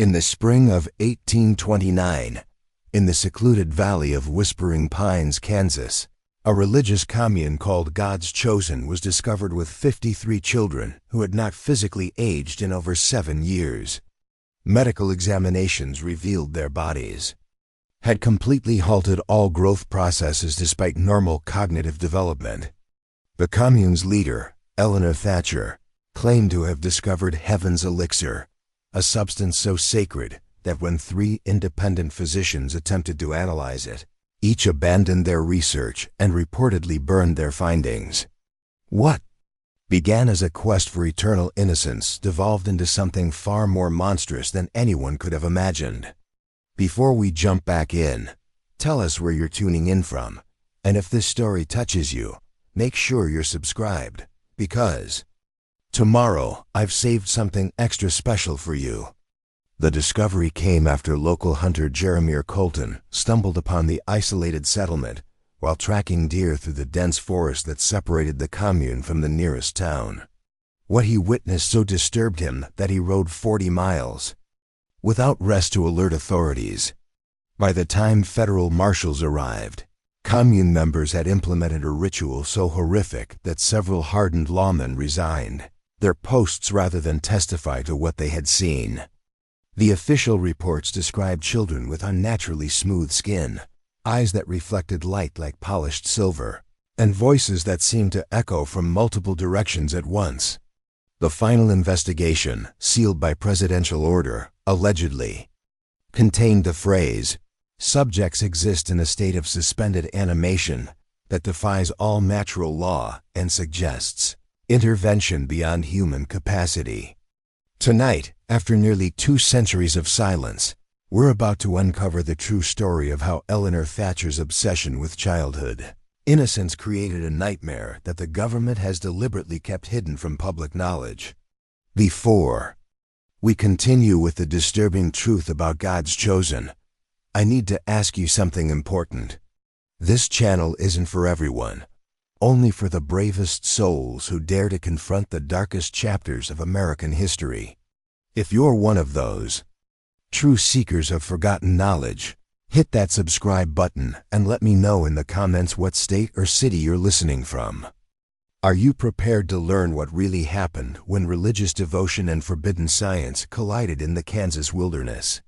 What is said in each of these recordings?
In the spring of 1829, in the secluded valley of Whispering Pines, Kansas, a religious commune called God's Chosen was discovered with 53 children who had not physically aged in over 7 years. Medical examinations revealed their bodies had completely halted all growth processes despite normal cognitive development. The commune's leader, Eleanor Thatcher, claimed to have discovered heaven's elixir, a substance so sacred that when 3 independent physicians attempted to analyze it, each abandoned their research and reportedly burned their findings. What began as a quest for eternal innocence devolved into something far more monstrous than anyone could have imagined. Before we jump back in, tell us where you're tuning in from, and if this story touches you, make sure you're subscribed, because tomorrow I've saved something extra special for you. The discovery came after local hunter Jeremiah Colton stumbled upon the isolated settlement while tracking deer through the dense forest that separated the commune from the nearest town. What he witnessed so disturbed him that he rode 40 miles without rest to alert authorities. By the time federal marshals arrived, commune members had implemented a ritual so horrific that several hardened lawmen resigned their posts rather than testify to what they had seen. The official reports described children with unnaturally smooth skin, eyes that reflected light like polished silver, and voices that seemed to echo from multiple directions at once. The final investigation, sealed by presidential order, allegedly contained the phrase, "Subjects exist in a state of suspended animation that defies all natural law and suggests intervention beyond human capacity." Tonight, after nearly 2 centuries of silence, we're about to uncover the true story of how Eleanor Thatcher's obsession with childhood innocence created a nightmare that the government has deliberately kept hidden from public knowledge. Before we continue with the disturbing truth about God's Chosen, I need to ask you something important. This channel isn't for everyone, only for the bravest souls who dare to confront the darkest chapters of American history. If you're one of those true seekers of forgotten knowledge, hit that subscribe button and let me know in the comments what state or city you're listening from. Are you prepared to learn what really happened when religious devotion and forbidden science collided in the Kansas wilderness?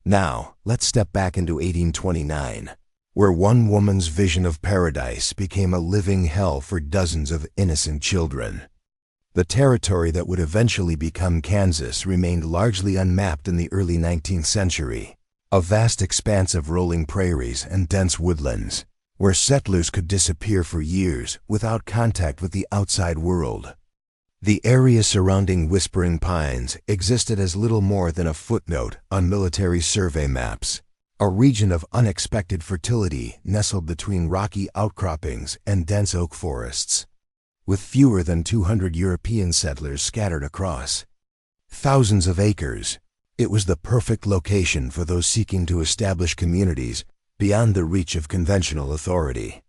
Now, let's step back into 1829. Where one woman's vision of paradise became a living hell for dozens of innocent children. The territory that would eventually become Kansas remained largely unmapped in the early 19th century, a vast expanse of rolling prairies and dense woodlands, where settlers could disappear for years without contact with the outside world. The area surrounding Whispering Pines existed as little more than a footnote on military survey maps. A region of unexpected fertility nestled between rocky outcroppings and dense oak forests. With fewer than 200 European settlers scattered across thousands of acres, it was the perfect location for those seeking to establish communities beyond the reach of conventional authority.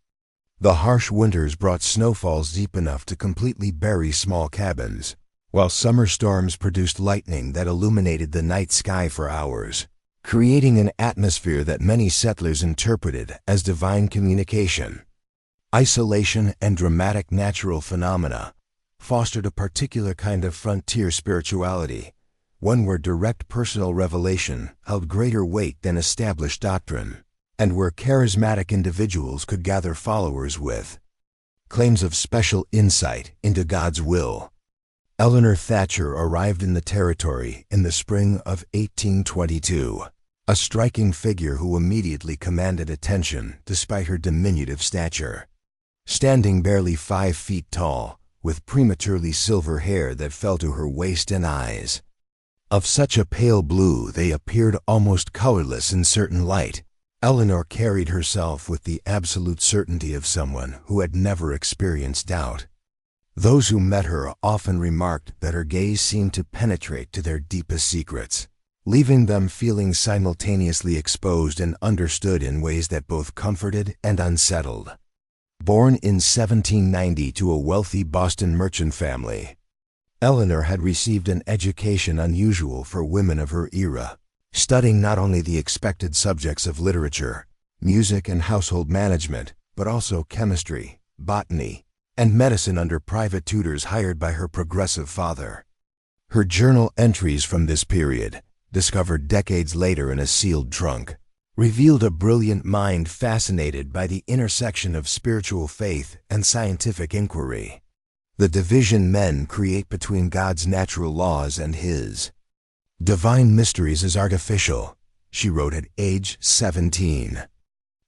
The harsh winters brought snowfalls deep enough to completely bury small cabins, while summer storms produced lightning that illuminated the night sky for hours, creating an atmosphere that many settlers interpreted as divine communication. Isolation and dramatic natural phenomena fostered a particular kind of frontier spirituality, one where direct personal revelation held greater weight than established doctrine, and where charismatic individuals could gather followers with claims of special insight into God's will. Eleanor Thatcher arrived in the territory in the spring of 1822. A striking figure who immediately commanded attention despite her diminutive stature. Standing barely 5 feet tall, with prematurely silver hair that fell to her waist and eyes of such a pale blue they appeared almost colorless in certain light, Eleanor carried herself with the absolute certainty of someone who had never experienced doubt. Those who met her often remarked that her gaze seemed to penetrate to their deepest secrets, leaving them feeling simultaneously exposed and understood in ways that both comforted and unsettled. Born in 1790 to a wealthy Boston merchant family, Eleanor had received an education unusual for women of her era, studying not only the expected subjects of literature, music and household management, but also chemistry, botany, and medicine under private tutors hired by her progressive father. Her journal entries from this period, discovered decades later in a sealed trunk, revealed a brilliant mind fascinated by the intersection of spiritual faith and scientific inquiry. The division men create between God's natural laws and His divine mysteries is artificial, she wrote at age 17.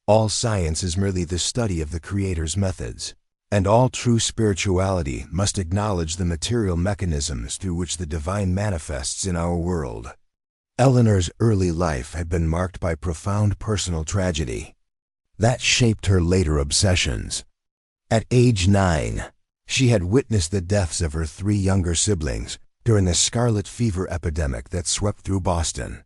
All science is merely the study of the Creator's methods, and all true spirituality must acknowledge the material mechanisms through which the divine manifests in our world. Eleanor's early life had been marked by profound personal tragedy that shaped her later obsessions. At age 9, she had witnessed the deaths of her 3 younger siblings during the scarlet fever epidemic that swept through Boston.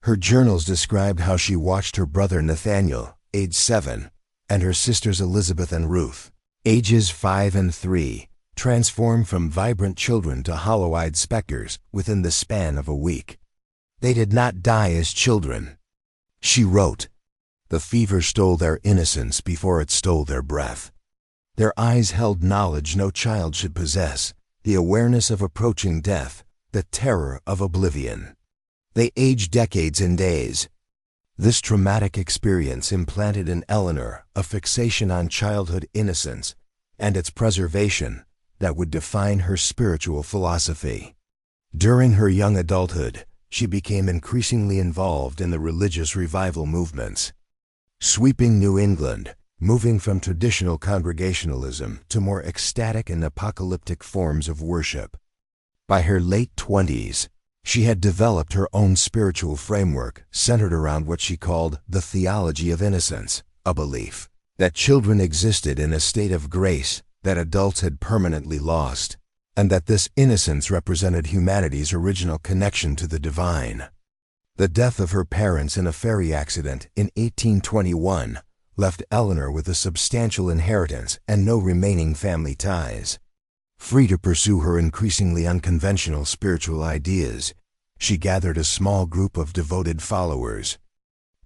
Her journals described how she watched her brother Nathaniel, age 7, and her sisters Elizabeth and Ruth, ages 5 and 3, transform from vibrant children to hollow-eyed specters within the span of a week. They did not die as children. She wrote, "The fever stole their innocence before it stole their breath. Their eyes held knowledge no child should possess, the awareness of approaching death, the terror of oblivion. They aged decades in days." This traumatic experience implanted in Eleanor a fixation on childhood innocence and its preservation that would define her spiritual philosophy. During her young adulthood, she became increasingly involved in the religious revival movements, sweeping New England, moving from traditional congregationalism to more ecstatic and apocalyptic forms of worship. By her late 20s, she had developed her own spiritual framework centered around what she called the theology of innocence, a belief that children existed in a state of grace that adults had permanently lost, and that this innocence represented humanity's original connection to the divine. The death of her parents in a ferry accident in 1821 left Eleanor with a substantial inheritance and no remaining family ties. Free to pursue her increasingly unconventional spiritual ideas, she gathered a small group of devoted followers,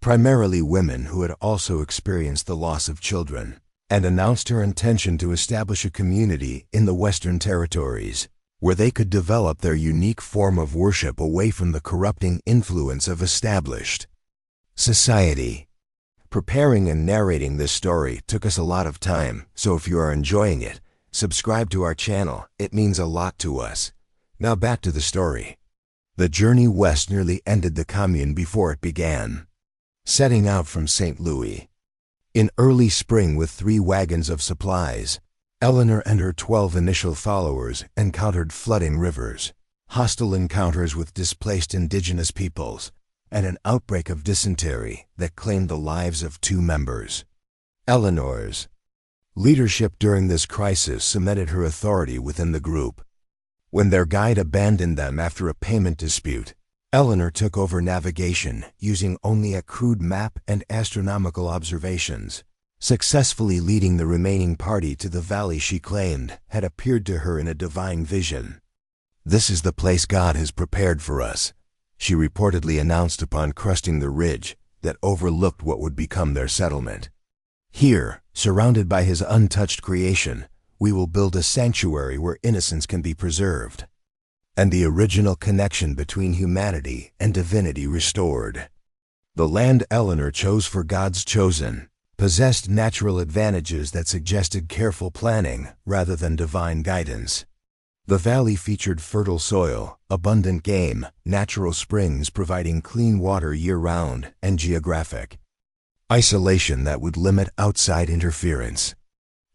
primarily women who had also experienced the loss of children, and announced her intention to establish a community in the Western Territories, where they could develop their unique form of worship away from the corrupting influence of established society. Preparing and narrating this story took us a lot of time, so if you are enjoying it, subscribe to our channel. It means a lot to us. Now back to the story. The journey west nearly ended the Commune before it began. Setting out from St. Louis in early spring with 3 wagons of supplies, Eleanor and her 12 initial followers encountered flooding rivers, hostile encounters with displaced indigenous peoples, and an outbreak of dysentery that claimed the lives of 2 members. Eleanor's leadership during this crisis cemented her authority within the group. When their guide abandoned them after a payment dispute, Eleanor took over navigation using only a crude map and astronomical observations, successfully leading the remaining party to the valley she claimed had appeared to her in a divine vision. "This is the place God has prepared for us," she reportedly announced upon cresting the ridge that overlooked what would become their settlement. "Here, surrounded by His untouched creation, we will build a sanctuary where innocence can be preserved, and the original connection between humanity and divinity restored." The land Eleanor chose for God's chosen possessed natural advantages that suggested careful planning rather than divine guidance. The valley featured fertile soil, abundant game, natural springs providing clean water year-round, and geographic isolation that would limit outside interference.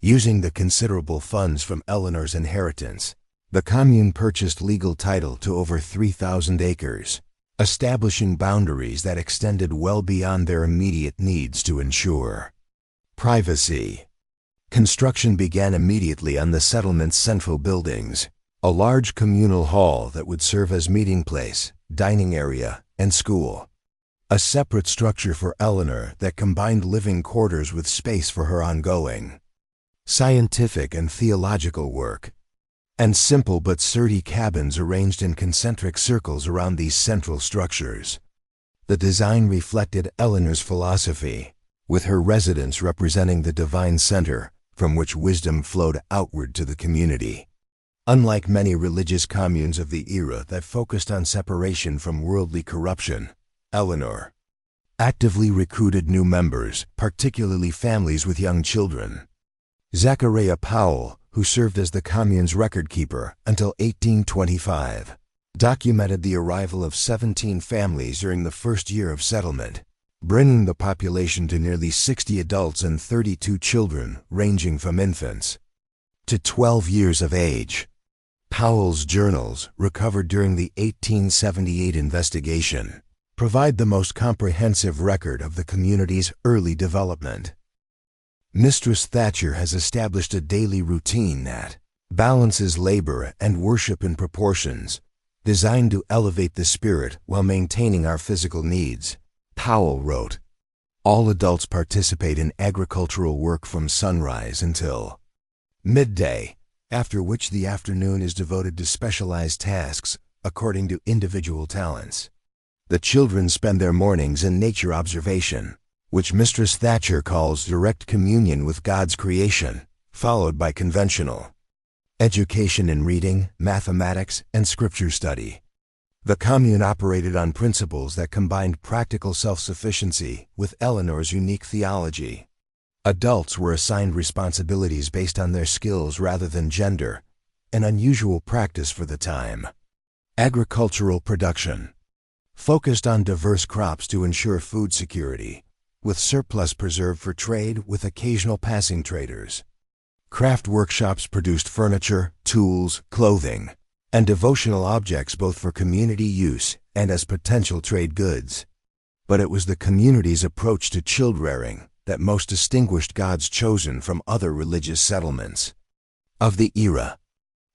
Using the considerable funds from Eleanor's inheritance, the Commune purchased legal title to over 3,000 acres, establishing boundaries that extended well beyond their immediate needs to ensure privacy. Construction began immediately on the settlement's central buildings, a large communal hall that would serve as meeting place, dining area, and school. A separate structure for Eleanor that combined living quarters with space for her ongoing scientific and theological work, and simple but sturdy cabins arranged in concentric circles around these central structures. The design reflected Eleanor's philosophy, with her residence representing the divine center from which wisdom flowed outward to the community. Unlike many religious communes of the era that focused on separation from worldly corruption, Eleanor actively recruited new members, particularly families with young children. Zachariah Powell, who served as the commune's record keeper until 1825, documented the arrival of 17 families during the first year of settlement, bringing the population to nearly 60 adults and 32 children, ranging from infants to 12 years of age. Powell's journals, recovered during the 1878 investigation, provide the most comprehensive record of the community's early development. Mistress Thatcher has established a daily routine that balances labor and worship in proportions, designed to elevate the spirit while maintaining our physical needs. Powell wrote, "All adults participate in agricultural work from sunrise until midday, after which the afternoon is devoted to specialized tasks according to individual talents. The children spend their mornings in nature observation, which Mistress Thatcher calls direct communion with God's creation, followed by conventional education in reading, mathematics, and scripture study." The commune operated on principles that combined practical self-sufficiency with Eleanor's unique theology. Adults were assigned responsibilities based on their skills rather than gender, an unusual practice for the time. Agricultural production focused on diverse crops to ensure food security, with surplus preserved for trade with occasional passing traders. Craft workshops produced furniture, tools, clothing, and devotional objects both for community use and as potential trade goods. But it was the community's approach to child-rearing that most distinguished God's chosen from other religious settlements of the era.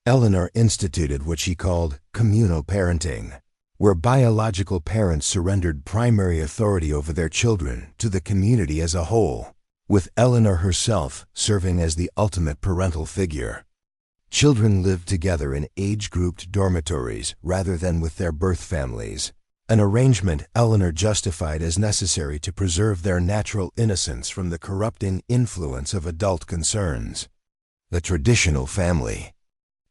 Eleanor instituted what she called communal parenting, where biological parents surrendered primary authority over their children to the community as a whole, with Eleanor herself serving as the ultimate parental figure. Children lived together in age-grouped dormitories rather than with their birth families, an arrangement Eleanor justified as necessary to preserve their natural innocence from the corrupting influence of adult concerns. The traditional family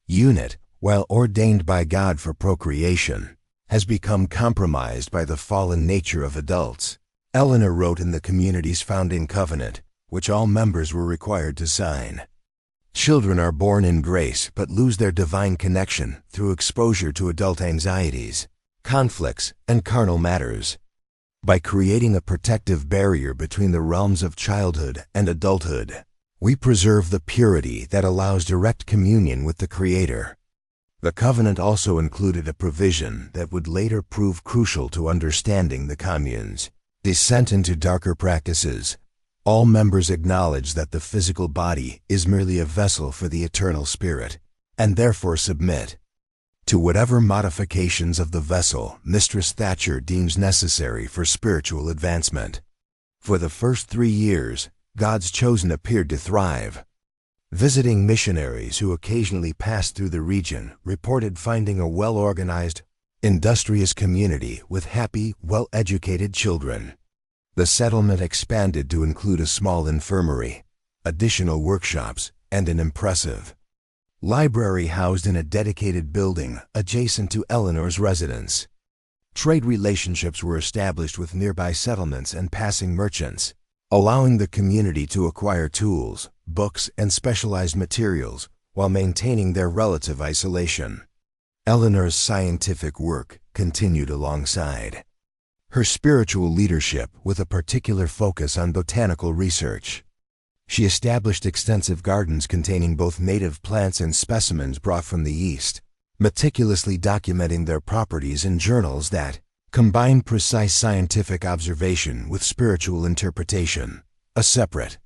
unit, while ordained by God for procreation, has become compromised by the fallen nature of adults. Eleanor wrote in the community's founding covenant, which all members were required to sign, "Children are born in grace but lose their divine connection through exposure to adult anxieties, conflicts, and carnal matters. By creating a protective barrier between the realms of childhood and adulthood, we preserve the purity that allows direct communion with the Creator." The covenant also included a provision that would later prove crucial to understanding the commune's descent into darker practices. All members acknowledge that the physical body is merely a vessel for the eternal spirit, and therefore submit to whatever modifications of the vessel Mistress Thatcher deems necessary for spiritual advancement. For the first 3 years, God's chosen appeared to thrive. Visiting missionaries who occasionally passed through the region reported finding a well-organized, industrious community with happy, well-educated children. The settlement expanded to include a small infirmary, additional workshops, and an impressive library housed in a dedicated building adjacent to Eleanor's residence. Trade relationships were established with nearby settlements and passing merchants, allowing the community to acquire tools, books, and specialized materials while maintaining their relative isolation. Eleanor's scientific work continued alongside her spiritual leadership with a particular focus on botanical research. She established extensive gardens containing both native plants and specimens brought from the East, meticulously documenting their properties in journals that combined precise scientific observation with spiritual interpretation. A separate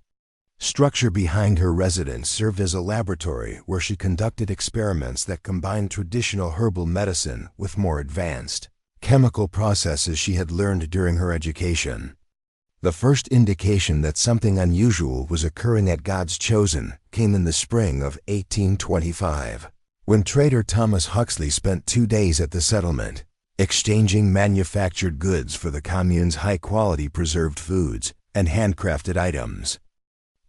structure behind her residence served as a laboratory where she conducted experiments that combined traditional herbal medicine with more advanced chemical processes she had learned during her education. The first indication that something unusual was occurring at God's Chosen came in the spring of 1825, when trader Thomas Huxley spent 2 days at the settlement. exchanging manufactured goods for the commune's high-quality preserved foods and handcrafted items.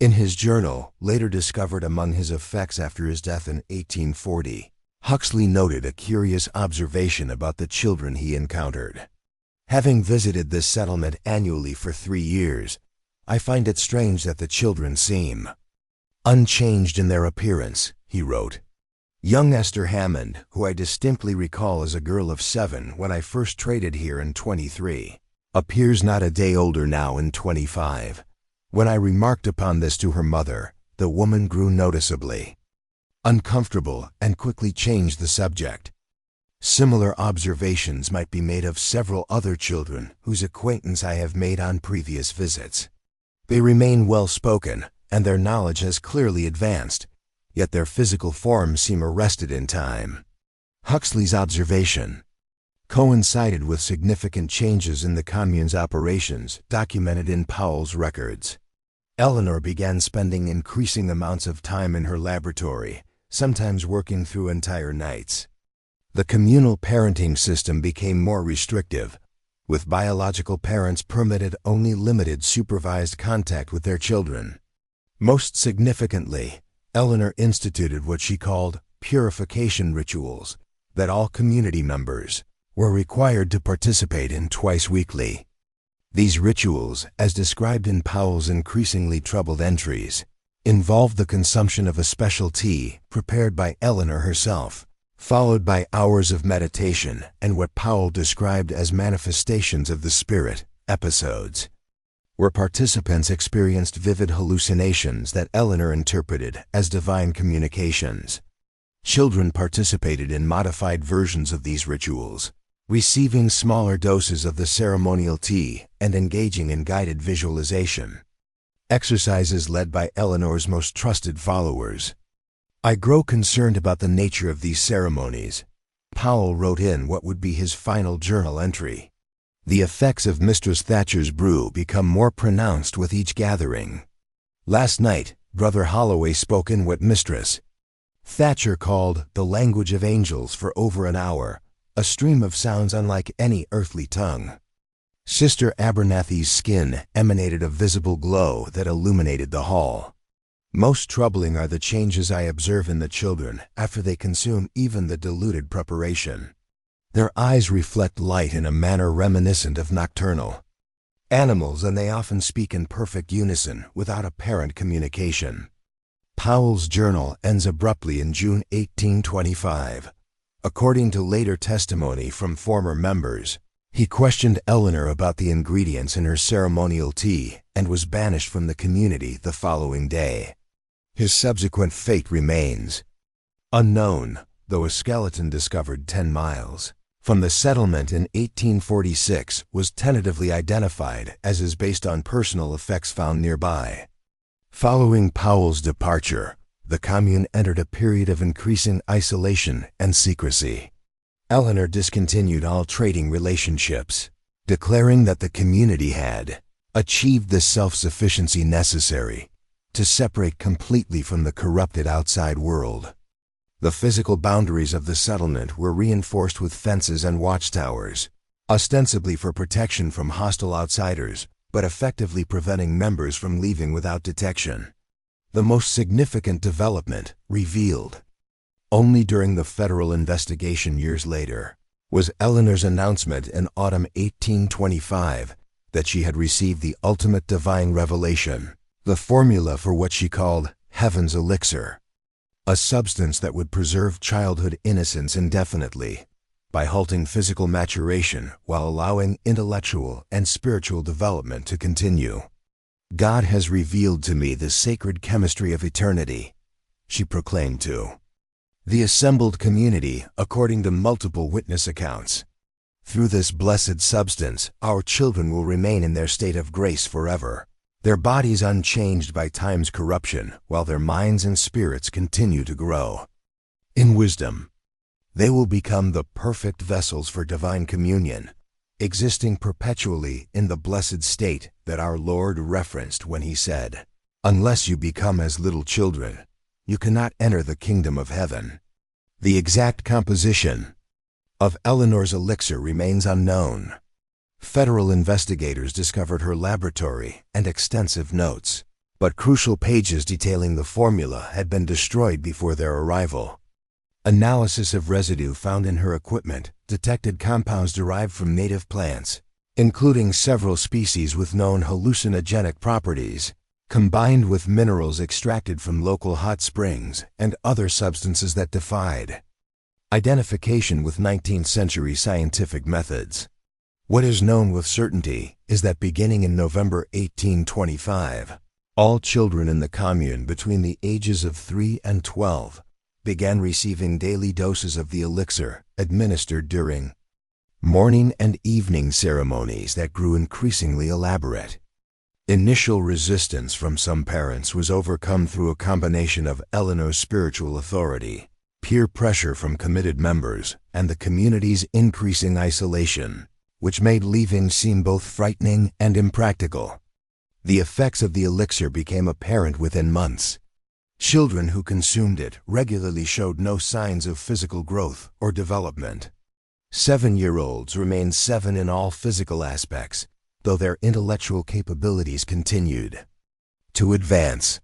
In his journal, later discovered among his effects after his death in 1840, Huxley noted a curious observation about the children he encountered. Having visited this settlement annually for 3 years, I find it strange that the children seem unchanged in their appearance, he wrote. Young Esther Hammond, who I distinctly recall as a girl of 7 when I first traded here in 23, appears not a day older now in 25. When I remarked upon this to her mother, the woman grew noticeably uncomfortable and quickly changed the subject. Similar observations might be made of several other children whose acquaintance I have made on previous visits. They remain well-spoken, and their knowledge has clearly advanced, yet their physical forms seem arrested in time. Huxley's observation coincided with significant changes in the commune's operations documented in Powell's records. Eleanor began spending increasing amounts of time in her laboratory, sometimes working through entire nights. The communal parenting system became more restrictive, with biological parents permitted only limited supervised contact with their children. Most significantly, Eleanor instituted what she called purification rituals that all community members were required to participate in twice weekly. These rituals, as described in Powell's increasingly troubled entries, involved the consumption of a special tea prepared by Eleanor herself, followed by hours of meditation and what Powell described as manifestations of the spirit episodes, where participants experienced vivid hallucinations that Eleanor interpreted as divine communications. Children participated in modified versions of these rituals, receiving smaller doses of the ceremonial tea and engaging in guided visualization. Exercises led by Eleanor's most trusted followers. I grow concerned about the nature of these ceremonies. Powell wrote in what would be his final journal entry. The effects of Mistress Thatcher's brew become more pronounced with each gathering. Last night, Brother Holloway spoke in what Mistress Thatcher called the language of angels for over an hour, a stream of sounds unlike any earthly tongue. Sister Abernathy's skin emanated a visible glow that illuminated the hall. Most troubling are the changes I observe in the children after they consume even the diluted preparation. Their eyes reflect light in a manner reminiscent of nocturnal animals, and they often speak in perfect unison without apparent communication. Powell's journal ends abruptly in June 1825. According to later testimony from former members, he questioned Eleanor about the ingredients in her ceremonial tea and was banished from the community the following day. His subsequent fate remains unknown, though a skeleton discovered 10 miles from the settlement in 1846 was tentatively identified as is based on personal effects found nearby. Following Powell's departure, the commune entered a period of increasing isolation and secrecy. Eleanor discontinued all trading relationships, declaring that the community had achieved the self-sufficiency necessary to separate completely from the corrupted outside world. The physical boundaries of the settlement were reinforced with fences and watchtowers, ostensibly for protection from hostile outsiders, but effectively preventing members from leaving without detection. The most significant development, revealed only during the federal investigation years later, was Eleanor's announcement in autumn 1825 that she had received the ultimate divine revelation, the formula for what she called heaven's elixir, a substance that would preserve childhood innocence indefinitely by halting physical maturation while allowing intellectual and spiritual development to continue. God has revealed to me the sacred chemistry of eternity, she proclaimed to the assembled community according to multiple witness accounts. Through this blessed substance, our children will remain in their state of grace forever, their bodies unchanged by time's corruption, while their minds and spirits continue to grow. In wisdom, they will become the perfect vessels for divine communion, existing perpetually in the blessed state that our Lord referenced when he said, "Unless you become as little children, you cannot enter the kingdom of heaven." The exact composition of Eleanor's elixir remains unknown. Federal investigators discovered her laboratory and extensive notes, but crucial pages detailing the formula had been destroyed before their arrival. Analysis of residue found in her equipment detected compounds derived from native plants, including several species with known hallucinogenic properties, combined with minerals extracted from local hot springs and other substances that defied identification with 19th-century scientific methods. What is known with certainty is that beginning in November 1825, all children in the Commune between the ages of 3 and 12 began receiving daily doses of the elixir administered during morning and evening ceremonies that grew increasingly elaborate. Initial resistance from some parents was overcome through a combination of Eleanor's spiritual authority, peer pressure from committed members, and the community's increasing isolation, which made leaving seem both frightening and impractical. The effects of the elixir became apparent within months. Children who consumed it regularly showed no signs of physical growth or development. 7-year-olds remained 7 in all physical aspects, though their intellectual capabilities continued to advance.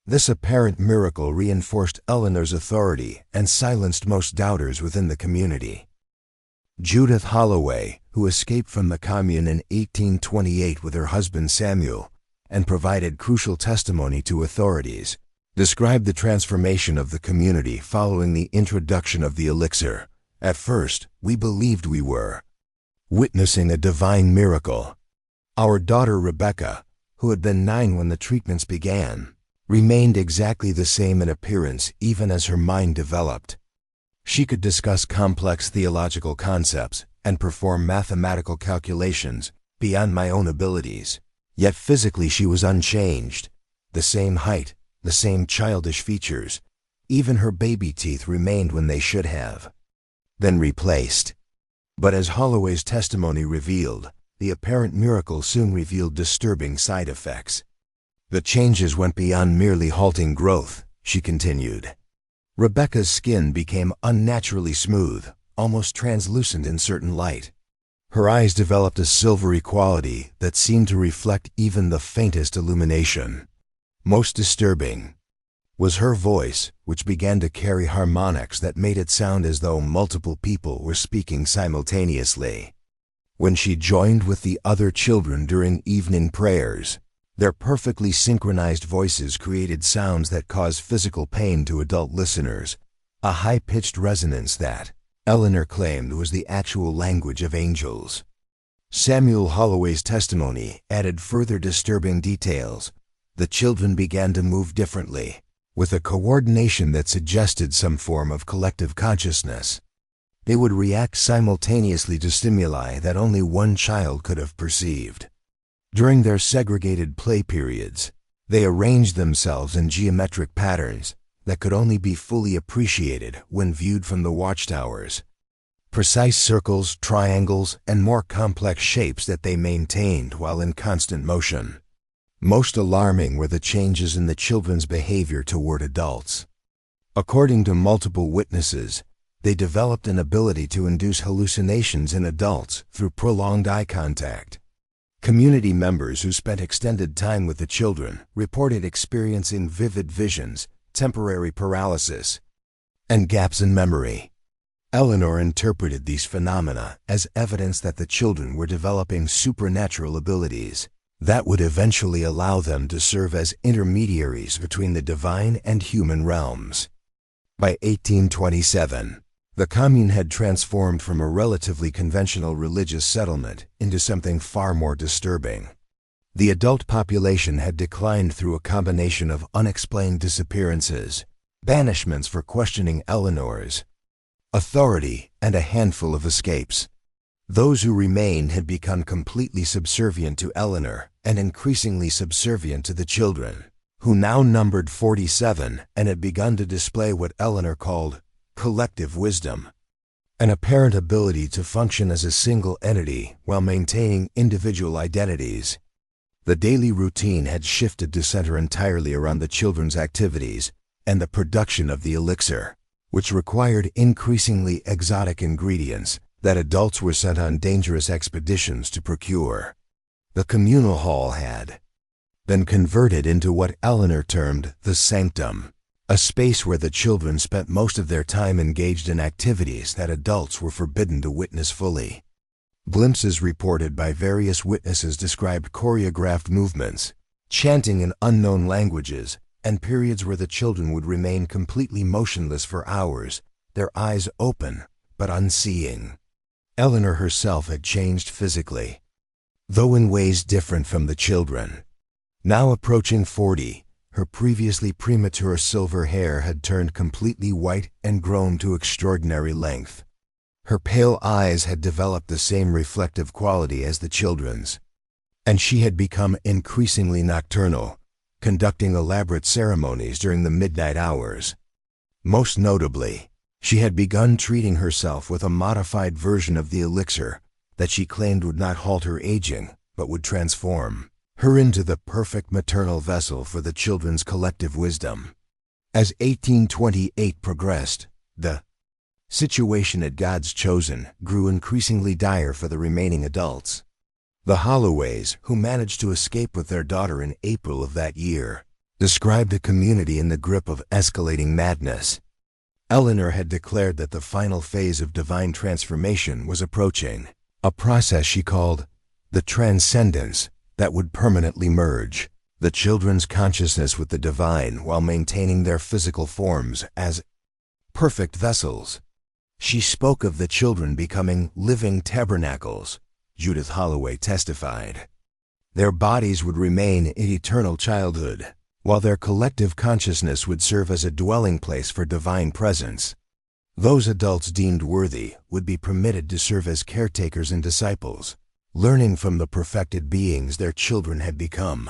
This apparent miracle reinforced Eleanor's authority and silenced most doubters within the community. Judith Holloway, who escaped from the Commune in 1828 with her husband Samuel and provided crucial testimony to authorities, described the transformation of the community following the introduction of the elixir. At first, we believed we were witnessing a divine miracle. Our daughter Rebecca, who had been 9 when the treatments began, remained exactly the same in appearance even as her mind developed. She could discuss complex theological concepts and perform mathematical calculations beyond my own abilities. Yet physically she was unchanged. The same height, the same childish features. Even her baby teeth remained when they should have been replaced. But as Holloway's testimony revealed, the apparent miracle soon revealed disturbing side effects. The changes went beyond merely halting growth, she continued. Rebecca's skin became unnaturally smooth, almost translucent in certain light. Her eyes developed a silvery quality that seemed to reflect even the faintest illumination. Most disturbing was her voice, which began to carry harmonics that made it sound as though multiple people were speaking simultaneously. When she joined with the other children during evening prayers, their perfectly synchronized voices created sounds that caused physical pain to adult listeners, a high-pitched resonance that Eleanor claimed was the actual language of angels. Samuel Holloway's testimony added further disturbing details. The children began to move differently, with a coordination that suggested some form of collective consciousness. They would react simultaneously to stimuli that only one child could have perceived. During their segregated play periods, they arranged themselves in geometric patterns that could only be fully appreciated when viewed from the watchtowers. Precise circles, triangles, and more complex shapes that they maintained while in constant motion. Most alarming were the changes in the children's behavior toward adults. According to multiple witnesses, they developed an ability to induce hallucinations in adults through prolonged eye contact. Community members who spent extended time with the children reported experiencing vivid visions, temporary paralysis, and gaps in memory. Eleanor interpreted these phenomena as evidence that the children were developing supernatural abilities that would eventually allow them to serve as intermediaries between the divine and human realms. By 1827, the Commune had transformed from a relatively conventional religious settlement into something far more disturbing. The adult population had declined through a combination of unexplained disappearances, banishments for questioning Eleanor's authority, and a handful of escapes. Those who remained had become completely subservient to Eleanor and increasingly subservient to the children, who now numbered 47 and had begun to display what Eleanor called collective wisdom, an apparent ability to function as a single entity while maintaining individual identities. The daily routine had shifted to center entirely around the children's activities and the production of the elixir. which required increasingly exotic ingredients that adults were sent on dangerous expeditions to procure. The communal hall had been converted into what Eleanor termed the sanctum, a space where the children spent most of their time engaged in activities that adults were forbidden to witness fully. Glimpses reported by various witnesses described choreographed movements, chanting in unknown languages, and periods where the children would remain completely motionless for hours, their eyes open but unseeing. Eleanor herself had changed physically, though in ways different from the children. Now approaching 40, her previously premature silver hair had turned completely white and grown to extraordinary length. Her pale eyes had developed the same reflective quality as the children's, and she had become increasingly nocturnal, conducting elaborate ceremonies during the midnight hours. Most notably, she had begun treating herself with a modified version of the elixir that she claimed would not halt her aging, but would transform her into the perfect maternal vessel for the children's collective wisdom. As 1828 progressed, the situation at God's Chosen grew increasingly dire for the remaining adults. The Holloways, who managed to escape with their daughter in April of that year, described a community in the grip of escalating madness. Eleanor had declared that the final phase of divine transformation was approaching, a process she called the transcendence that would permanently merge the children's consciousness with the divine while maintaining their physical forms as perfect vessels. She spoke of the children becoming living tabernacles, Judith Holloway testified. Their bodies would remain in eternal childhood, while their collective consciousness would serve as a dwelling place for divine presence. Those adults deemed worthy would be permitted to serve as caretakers and disciples, learning from the perfected beings their children had become.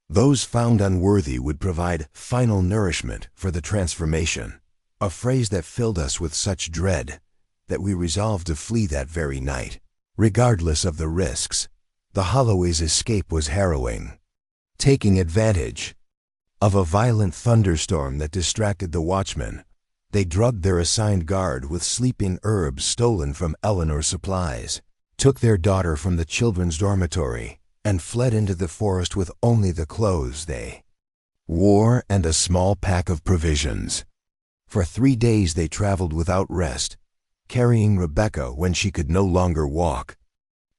Those found unworthy would provide final nourishment for the transformation, a phrase that filled us with such dread that we resolved to flee that very night. Regardless of the risks, the Holloways' escape was harrowing. Taking advantage of a violent thunderstorm that distracted the watchmen, they drugged their assigned guard with sleeping herbs stolen from Eleanor's supplies, took their daughter from the children's dormitory, and fled into the forest with only the clothes they wore and a small pack of provisions. For 3 days they traveled without rest, carrying Rebecca when she could no longer walk.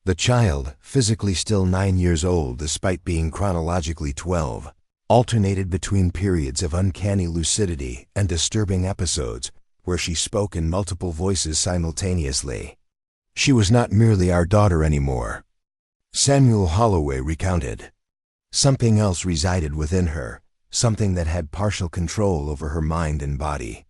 The child, physically still 9 years old despite being chronologically 12, alternated between periods of uncanny lucidity and disturbing episodes where she spoke in multiple voices simultaneously. She was not merely our daughter anymore, Samuel Holloway recounted. Something else resided within her, something that had partial control over her mind and body.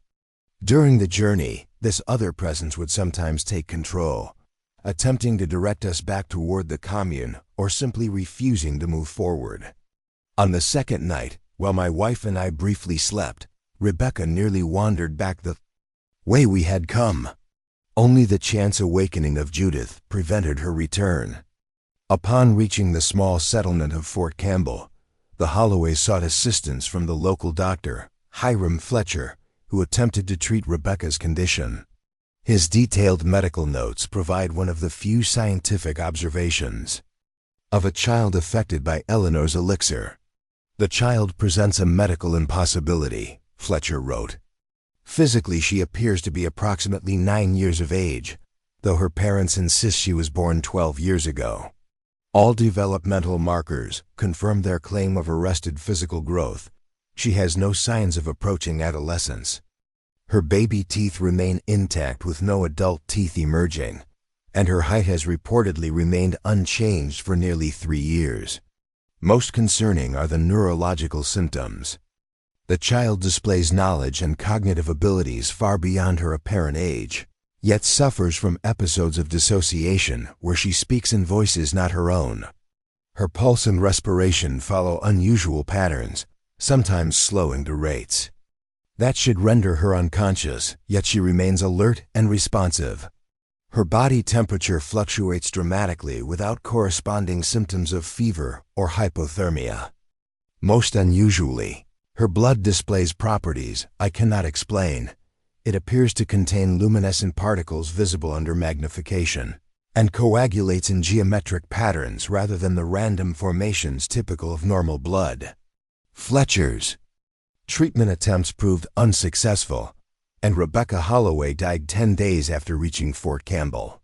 During the journey, this other presence would sometimes take control, attempting to direct us back toward the commune or simply refusing to move forward. On the second night, while my wife and I briefly slept, Rebecca nearly wandered back the way we had come. Only the chance awakening of Judith prevented her return. Upon reaching the small settlement of Fort Campbell, the Holloways sought assistance from the local doctor, Hiram Fletcher, who attempted to treat Rebecca's condition. His detailed medical notes provide one of the few scientific observations of a child affected by Eleanor's elixir. The child presents a medical impossibility, Fletcher wrote. Physically, she appears to be approximately 9 years of age, though her parents insist she was born 12 years ago. All developmental markers confirm their claim of arrested physical growth. She has no signs of approaching adolescence. Her baby teeth remain intact with no adult teeth emerging, and her height has reportedly remained unchanged for nearly 3 years. Most concerning are the neurological symptoms. The child displays knowledge and cognitive abilities far beyond her apparent age, yet suffers from episodes of dissociation where she speaks in voices not her own. Her pulse and respiration follow unusual patterns, sometimes slowing to rates that should render her unconscious, yet she remains alert and responsive. Her body temperature fluctuates dramatically without corresponding symptoms of fever or hypothermia. Most unusually, her blood displays properties I cannot explain, It appears to contain luminescent particles visible under magnification, and coagulates in geometric patterns rather than the random formations typical of normal blood. Fletcher's treatment attempts proved unsuccessful, and Rebecca Holloway died 10 days after reaching Fort Campbell.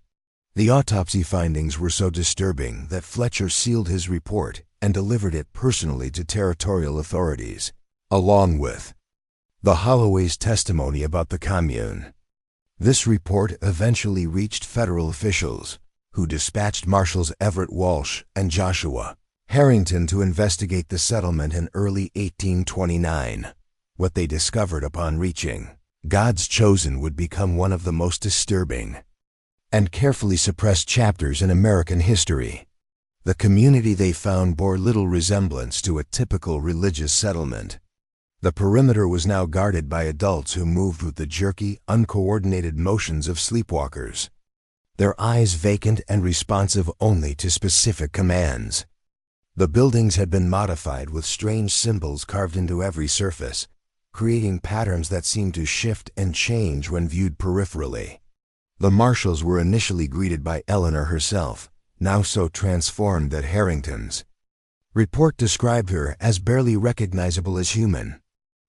The autopsy findings were so disturbing that Fletcher sealed his report and delivered it personally to territorial authorities, along with the Holloway's testimony about the Commune. This report eventually reached federal officials, who dispatched Marshals Everett Walsh and Joshua Harrington to investigate the settlement in early 1829. What they discovered upon reaching God's Chosen would become one of the most disturbing and carefully suppressed chapters in American history. The community they found bore little resemblance to a typical religious settlement. The perimeter was now guarded by adults who moved with the jerky, uncoordinated motions of sleepwalkers, their eyes vacant and responsive only to specific commands. The buildings had been modified with strange symbols carved into every surface, creating patterns that seemed to shift and change when viewed peripherally. The marshals were initially greeted by Eleanor herself, now so transformed that Harrington's report described her as barely recognizable as human.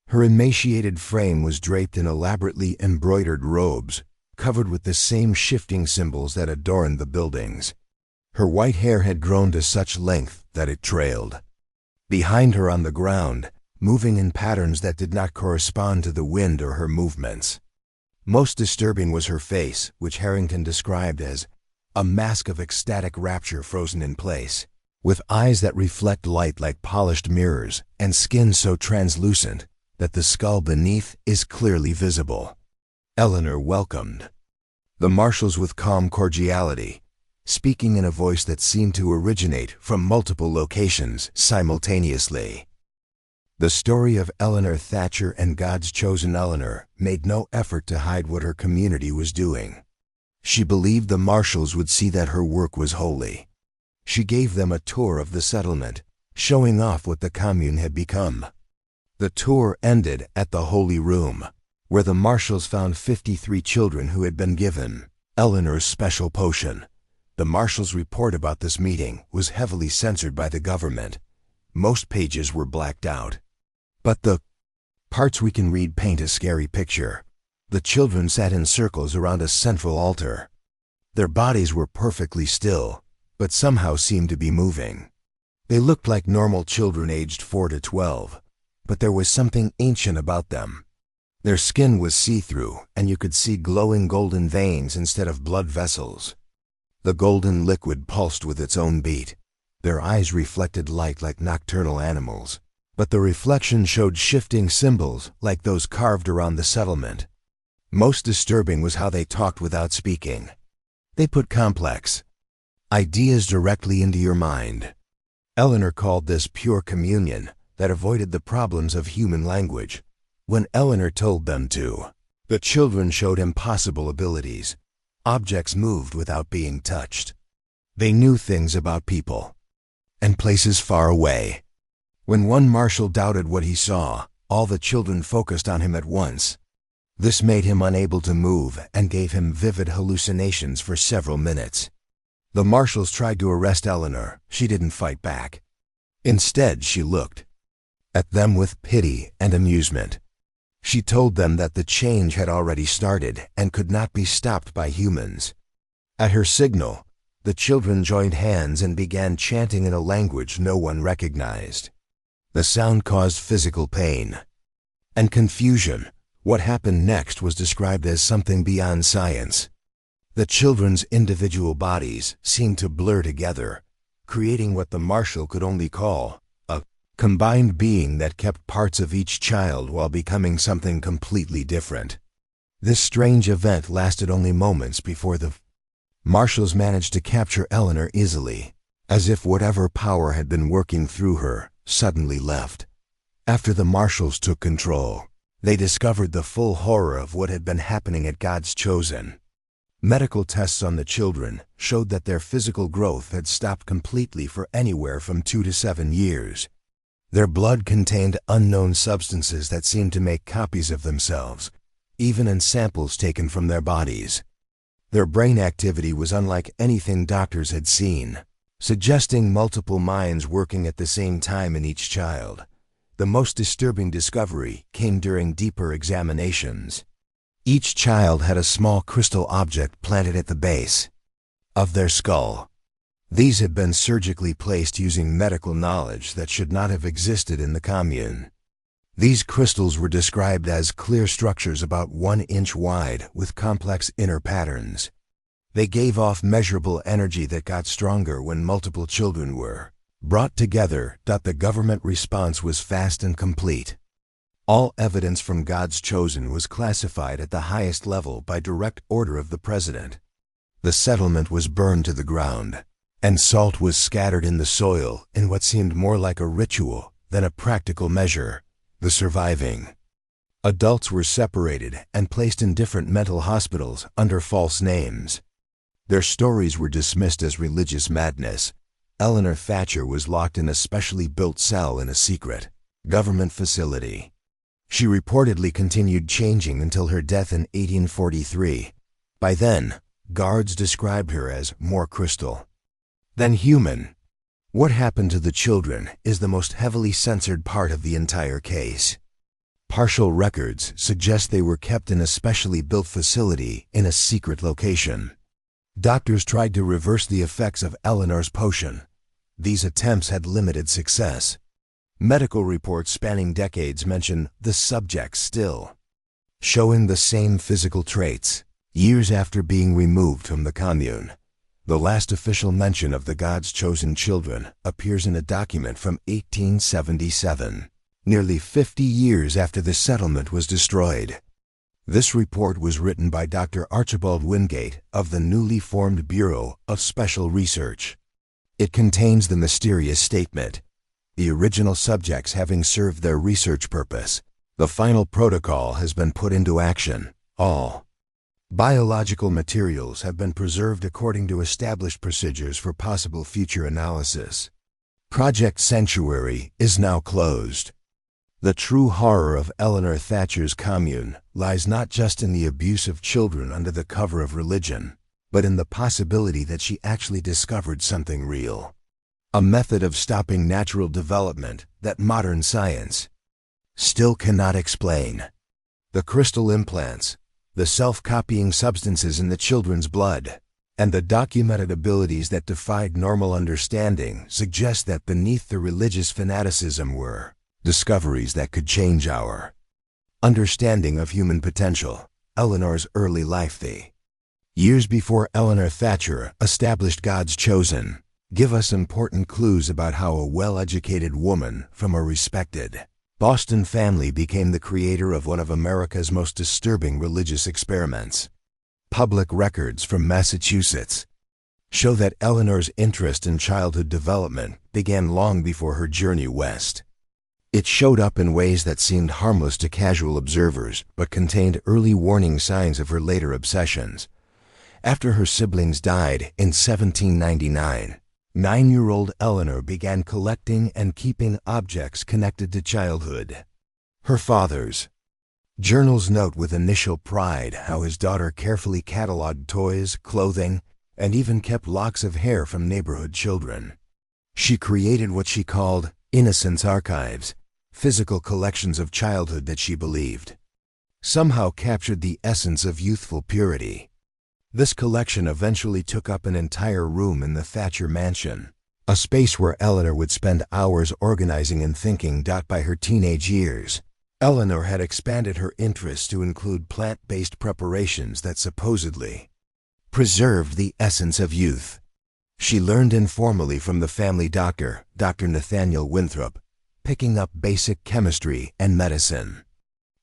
Her emaciated frame was draped in elaborately embroidered robes, covered with the same shifting symbols that adorned the buildings. Her white hair had grown to such length that it trailed behind her on the ground, moving in patterns that did not correspond to the wind or her movements. Most disturbing was her face, which Harrington described as a mask of ecstatic rapture frozen in place, with eyes that reflect light like polished mirrors and skin so translucent that the skull beneath is clearly visible. Eleanor welcomed the marshals with calm cordiality, speaking in a voice that seemed to originate from multiple locations simultaneously. The story of Eleanor Thatcher and God's Chosen Eleanor made no effort to hide what her community was doing. She believed the marshals would see that her work was holy. She gave them a tour of the settlement, showing off what the Commune had become. The tour ended at the Holy Room, where the marshals found 53 children who had been given Eleanor's special potion. The marshals' report about this meeting was heavily censored by the government. Most pages were blacked out. But the parts we can read paint a scary picture. The children sat in circles around a central altar. Their bodies were perfectly still, but somehow seemed to be moving. They looked like normal children aged 4 to 12, but there was something ancient about them. Their skin was see-through, and you could see glowing golden veins instead of blood vessels. The golden liquid pulsed with its own beat. Their eyes reflected light like nocturnal animals, but the reflection showed shifting symbols like those carved around the settlement. Most disturbing was how they talked without speaking. They put complex ideas directly into your mind. Eleanor called this pure communion that avoided the problems of human language. When Eleanor told them to, the children showed impossible abilities. Objects moved without being touched. They knew things about people and places far away. When one marshal doubted what he saw, all the children focused on him at once. This made him unable to move and gave him vivid hallucinations for several minutes. The marshals tried to arrest Eleanor. She didn't fight back. Instead, she looked at them with pity and amusement. She told them that the change had already started and could not be stopped by humans. At her signal, the children joined hands and began chanting in a language no one recognized. The sound caused physical pain and confusion. What happened next was described as something beyond science. The children's individual bodies seemed to blur together, creating what the marshal could only call a combined being that kept parts of each child while becoming something completely different. This strange event lasted only moments before the marshals managed to capture Eleanor easily, as if whatever power had been working through her suddenly left. After the marshals took control, they discovered the full horror of what had been happening at God's Chosen. Medical tests on the children showed that their physical growth had stopped completely for anywhere from 2 to 7 years. Their blood contained unknown substances that seemed to make copies of themselves, even in samples taken from their bodies. Their brain activity was unlike anything doctors had seen, suggesting multiple minds working at the same time in each child. The most disturbing discovery came during deeper examinations. Each child had a small crystal object planted at the base of their skull. These had been surgically placed using medical knowledge that should not have existed in the Commune. These crystals were described as clear structures about 1 inch wide with complex inner patterns. They gave off measurable energy that got stronger when multiple children were brought together. The government response was fast and complete. All evidence from God's Chosen was classified at the highest level by direct order of the president. The settlement was burned to the ground, and salt was scattered in the soil in what seemed more like a ritual than a practical measure. The surviving adults were separated and placed in different mental hospitals under false names. Their stories were dismissed as religious madness. Eleanor Thatcher was locked in a specially built cell in a secret government facility. She reportedly continued changing until her death in 1843. By then, guards described her as more crystal than human. What happened to the children is the most heavily censored part of the entire case. Partial records suggest they were kept in a specially built facility in a secret location. Doctors tried to reverse the effects of Eleanor's potion. These attempts had limited success. Medical reports spanning decades mention the subjects still showing the same physical traits years after being removed from the Commune. The last official mention of the God's chosen children appears in a document from 1877, nearly 50 years after the settlement was destroyed. This report was written by Dr. Archibald Wingate of the newly formed Bureau of Special Research. It contains the mysterious statement, "The original subjects having served their research purpose, the final protocol has been put into action. All biological materials have been preserved according to established procedures for possible future analysis. Project Sanctuary is now closed." The true horror of Eleanor Thatcher's Commune lies not just in the abuse of children under the cover of religion, but in the possibility that she actually discovered something real. A method of stopping natural development that modern science still cannot explain. The crystal implants, the self-copying substances in the children's blood, and the documented abilities that defied normal understanding suggest that beneath the religious fanaticism were discoveries that could change our understanding of human potential. Eleanor's early life. The years before Eleanor Thatcher established God's Chosen give us important clues about how a well-educated woman from a respected Boston family became the creator of one of America's most disturbing religious experiments. Public records from Massachusetts show that Eleanor's interest in childhood development began long before her journey west. It showed up in ways that seemed harmless to casual observers, but contained early warning signs of her later obsessions. After her siblings died in 1799, 9-year-old Eleanor began collecting and keeping objects connected to childhood. Her father's journals note with initial pride how his daughter carefully cataloged toys, clothing, and even kept locks of hair from neighborhood children. She created what she called innocence archives, physical collections of childhood that she believed somehow captured the essence of youthful purity. This collection eventually took up an entire room in the Thatcher mansion, a space where Eleanor would spend hours organizing and thinking. By her teenage years, Eleanor had expanded her interests to include plant-based preparations that supposedly preserved the essence of youth. She learned informally from the family doctor, Dr. Nathaniel Winthrop, picking up basic chemistry and medicine.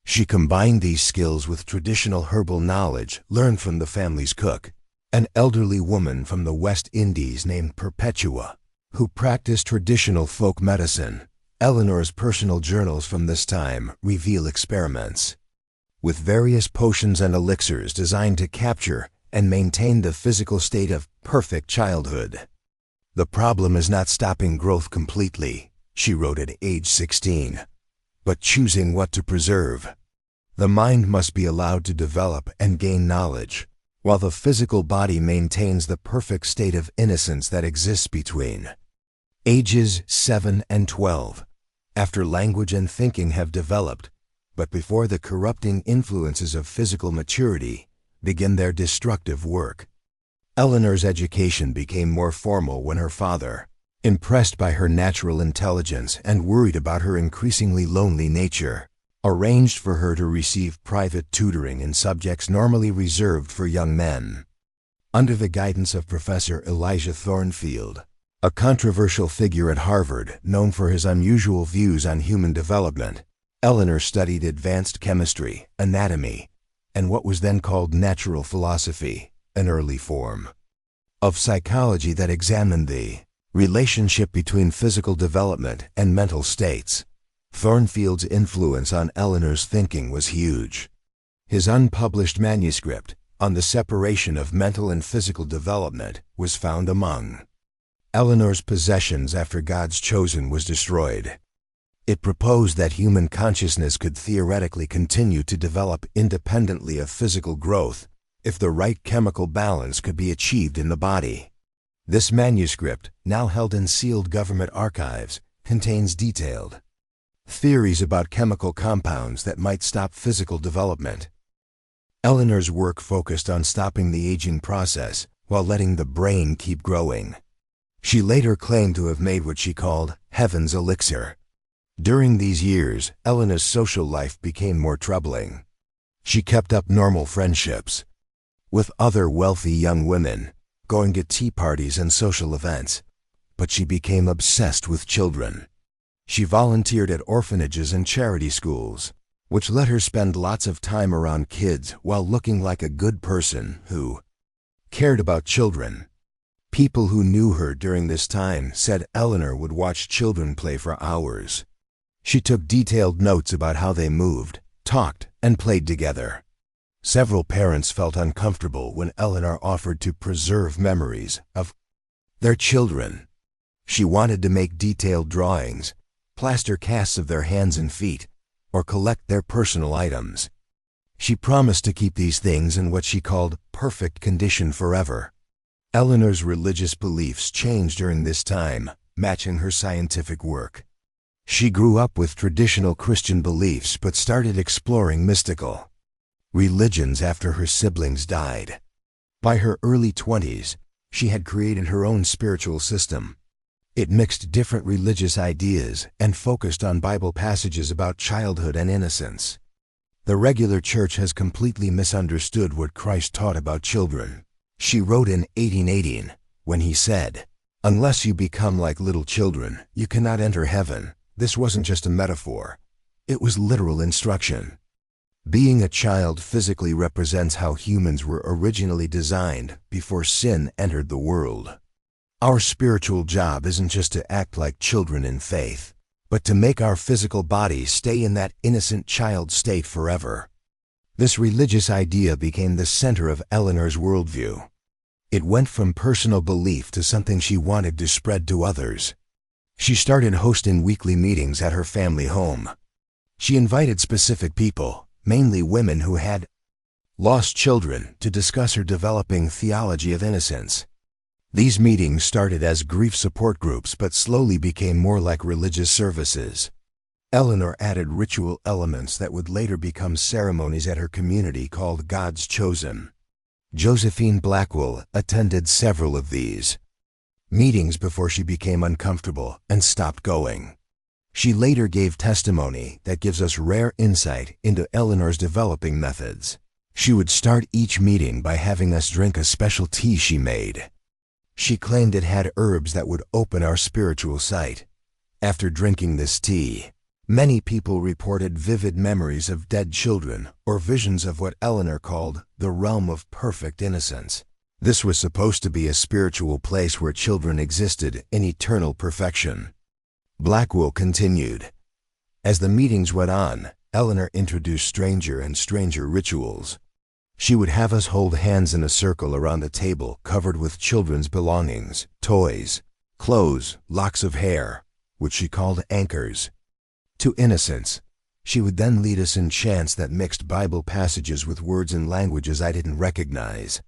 She combined these skills with traditional herbal knowledge learned from the family's cook, an elderly woman from the West Indies named Perpetua, who practiced traditional folk medicine. Eleanor's personal journals from this time reveal experiments with various potions and elixirs designed to capture and maintain the physical state of perfect childhood. "The problem is not stopping growth completely," she wrote at age 16, "but choosing what to preserve." The mind must be allowed to develop and gain knowledge, while the physical body maintains the perfect state of innocence that exists between ages 7 and 12, after language and thinking have developed, but before the corrupting influences of physical maturity begin their destructive work. Eleanor's education became more formal when her father, impressed by her natural intelligence and worried about her increasingly lonely nature, arranged for her to receive private tutoring in subjects normally reserved for young men. Under the guidance of Professor Elijah Thornfield, a controversial figure at Harvard known for his unusual views on human development, Eleanor studied advanced chemistry, anatomy, and what was then called natural philosophy, an early form of psychology that examined the relationship between physical development and mental states. Thornfield's influence on Eleanor's thinking was huge. His unpublished manuscript on the separation of mental and physical development was found among Eleanor's possessions after God's Chosen was destroyed. It proposed that human consciousness could theoretically continue to develop independently of physical growth if the right chemical balance could be achieved in the body. This manuscript, now held in sealed government archives, contains detailed theories about chemical compounds that might stop physical development. Eleanor's work focused on stopping the aging process while letting the brain keep growing. She later claimed to have made what she called heaven's elixir. During these years, Eleanor's social life became more troubling. She kept up normal friendships with other wealthy young women, going to tea parties and social events, but she became obsessed with children. She volunteered at orphanages and charity schools, which let her spend lots of time around kids while looking like a good person who cared about children. People who knew her during this time said Eleanor would watch children play for hours. She took detailed notes about how they moved, talked, and played together. Several parents felt uncomfortable when Eleanor offered to preserve memories of their children. She wanted to make detailed drawings, plaster casts of their hands and feet, or collect their personal items. She promised to keep these things in what she called perfect condition forever. Eleanor's religious beliefs changed during this time, matching her scientific work. She grew up with traditional Christian beliefs but started exploring mystical religions after her siblings died. By her early 20s, she had created her own spiritual system. It mixed different religious ideas and focused on Bible passages about childhood and innocence. The regular church has completely misunderstood what Christ taught about children. She wrote in 1818, when he said, "Unless you become like little children, you cannot enter heaven." This wasn't just a metaphor. It was literal instruction. Being a child physically represents how humans were originally designed before sin entered the world. Our spiritual job isn't just to act like children in faith, but to make our physical bodies stay in that innocent child state forever. This religious idea became the center of Eleanor's worldview. It went from personal belief to something she wanted to spread to others. She started hosting weekly meetings at her family home. She invited specific people, mainly women who had lost children, to discuss her developing theology of innocence. These meetings started as grief support groups but slowly became more like religious services. Eleanor added ritual elements that would later become ceremonies at her community called God's Chosen. Josephine Blackwell attended several of these meetings before she became uncomfortable and stopped going. She later gave testimony that gives us rare insight into Eleanor's developing methods. She would start each meeting by having us drink a special tea she made. She claimed it had herbs that would open our spiritual sight. After drinking this tea, many people reported vivid memories of dead children or visions of what Eleanor called the realm of perfect innocence. This was supposed to be a spiritual place where children existed in eternal perfection. Blackwell continued, "As the meetings went on, Eleanor introduced stranger and stranger rituals. She would have us hold hands in a circle around a table covered with children's belongings, toys, clothes, locks of hair, which she called anchors, to innocence. She would then lead us in chants that mixed Bible passages with words and languages I didn't recognize.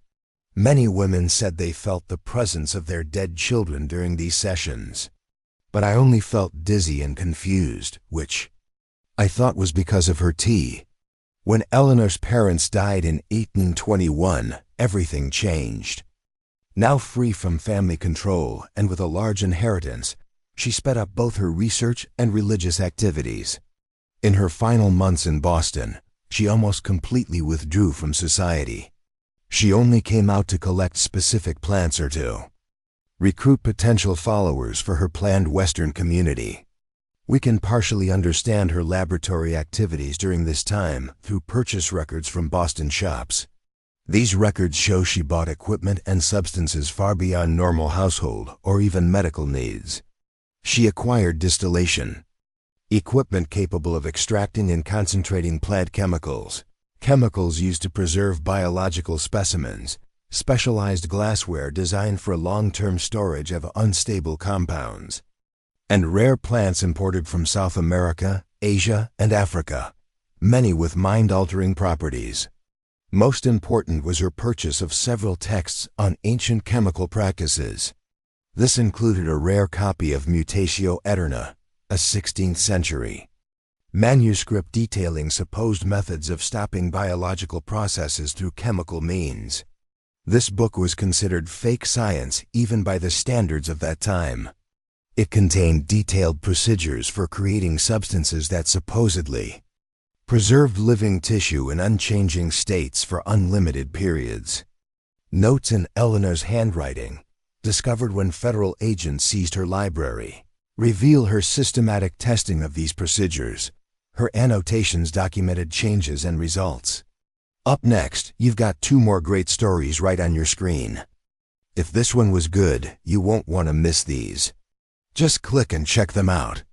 Many women said they felt the presence of their dead children during these sessions. But I only felt dizzy and confused, which I thought was because of her tea. When Eleanor's parents died in 1821, everything changed. Now free from family control and with a large inheritance, she sped up both her research and religious activities. In her final months in Boston, she almost completely withdrew from society. She only came out to collect specific plants or to recruit potential followers for her planned Western community. We can partially understand her laboratory activities during this time through purchase records from Boston shops. These records show she bought equipment and substances far beyond normal household or even medical needs. She acquired distillation, equipment capable of extracting and concentrating plant chemicals, chemicals used to preserve biological specimens, specialized glassware designed for long-term storage of unstable compounds, and rare plants imported from South America, Asia, and Africa, many with mind-altering properties. Most important was her purchase of several texts on ancient chemical practices. This included a rare copy of Mutatio Aeterna, a 16th century manuscript detailing supposed methods of stopping biological processes through chemical means. This book was considered fake science even by the standards of that time. It contained detailed procedures for creating substances that supposedly preserved living tissue in unchanging states for unlimited periods. Notes in Eleanor's handwriting, discovered when federal agents seized her library, reveal her systematic testing of these procedures. Her annotations documented changes and results. Up next, you've got 2 more great stories right on your screen. If this one was good, you won't want to miss these. Just click and check them out.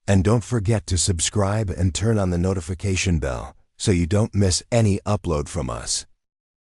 And don't forget to subscribe and turn on the notification bell so you don't miss any upload from us.